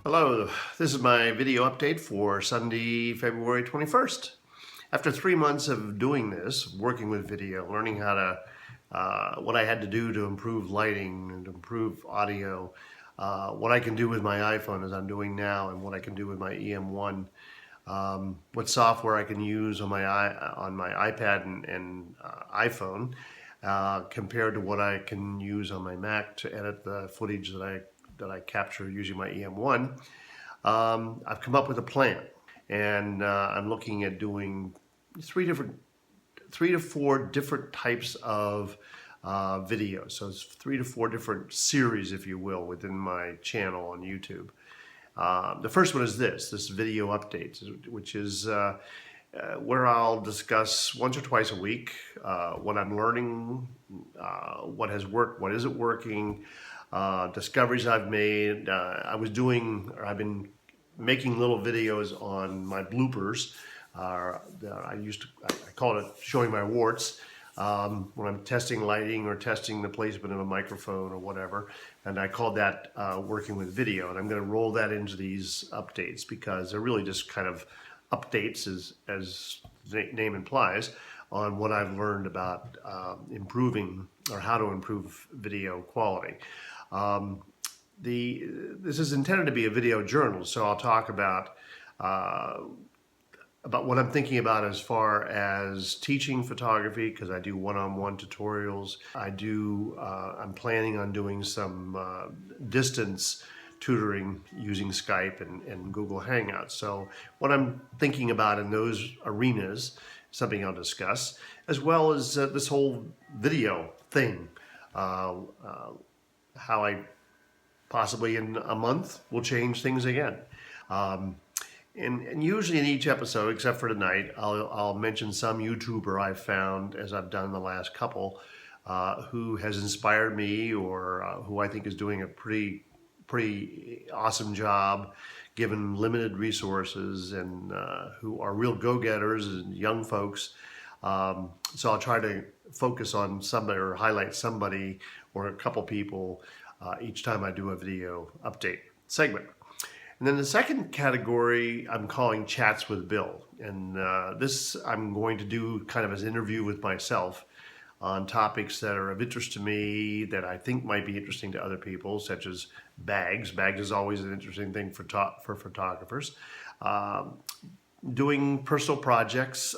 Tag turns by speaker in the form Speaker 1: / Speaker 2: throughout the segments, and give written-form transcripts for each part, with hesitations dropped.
Speaker 1: Hello, this is my video update for Sunday, February 21st. After 3 months of doing this, working with video, learning how to, what I had to do to improve lighting and improve audio, what I can do with my iPhone as I'm doing now, and what I can do with my EM1, what software I can use on my iPad and iPhone, compared to what I can use on my Mac to edit the footage that I capture using my EM1. I've come up with a plan, and I'm looking at doing three to four different types of videos. So it's 3 to 4 different series, if you will, within my channel on YouTube. The first one is this video updates, which is where I'll discuss once or twice a week what I'm learning, what has worked, what isn't working, discoveries I've made. I've been making little videos on my bloopers. I call it showing my warts when I'm testing lighting or testing the placement of a microphone or whatever, and I called that working with video. And I'm going to roll that into these updates because they're really just kind of updates, as the name implies, on what I've learned about improving or how to improve video quality. This is intended to be a video journal, so I'll talk about what I'm thinking about as far as teaching photography, because I do one-on-one tutorials. I'm planning on doing some distance tutoring using Skype and Google Hangouts. So what I'm thinking about in those arenas, something I'll discuss, as well as this whole video thing, how I possibly in a month will change things again. And usually in each episode, except for tonight, I'll mention some YouTuber I've found, as I've done the last couple, who has inspired me, or who I think is doing a pretty awesome job, given limited resources, and who are real go-getters and young folks. So I'll try to focus on somebody or highlight somebody or a couple people each time I do a video update segment. And then the second category I'm calling Chats with Bill. And this I'm going to do kind of as an interview with myself on topics that are of interest to me, that I think might be interesting to other people, such as bags. Bags is always an interesting thing for photographers. Doing personal projects,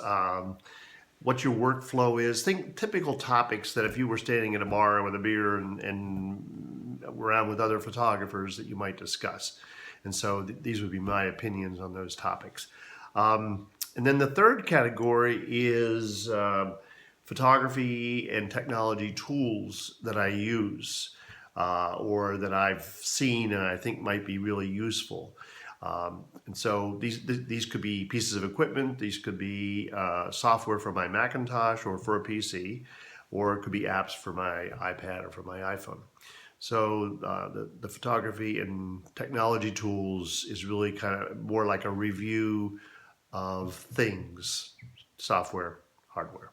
Speaker 1: what your workflow is. Think typical topics that if you were standing at a bar with a beer and around with other photographers that you might discuss. And so these would be my opinions on those topics. And then the third category is photography and technology tools that I use or that I've seen and I think might be really useful. And so these could be pieces of equipment, these could be software for my Macintosh or for a PC, or it could be apps for my iPad or for my iPhone. So the photography and technology tools is really kind of more like a review of things, software, hardware.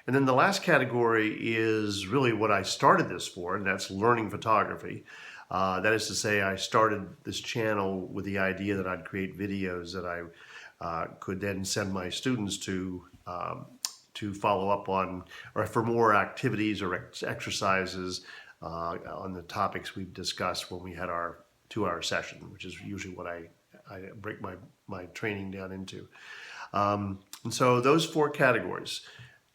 Speaker 1: And then the last category is really what I started this for, and that's learning photography. That is to say, I started this channel with the idea that I'd create videos that I could then send my students to follow up on, or for more activities or exercises on the topics we've discussed when we had our 2-hour session, which is usually what I break my training down into. And so those 4 categories,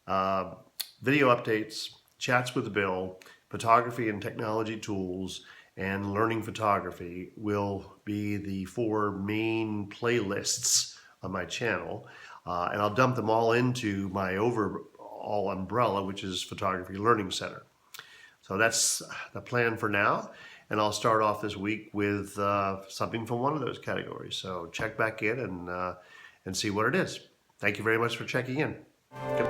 Speaker 1: video updates, chats with Bill, photography and technology tools, and learning photography will be the 4 main playlists on my channel. And I'll dump them all into my overall umbrella, which is Photography Learning Center. So that's the plan for now. And I'll start off this week with something from one of those categories. So check back in and see what it is. Thank you very much for checking in. Good.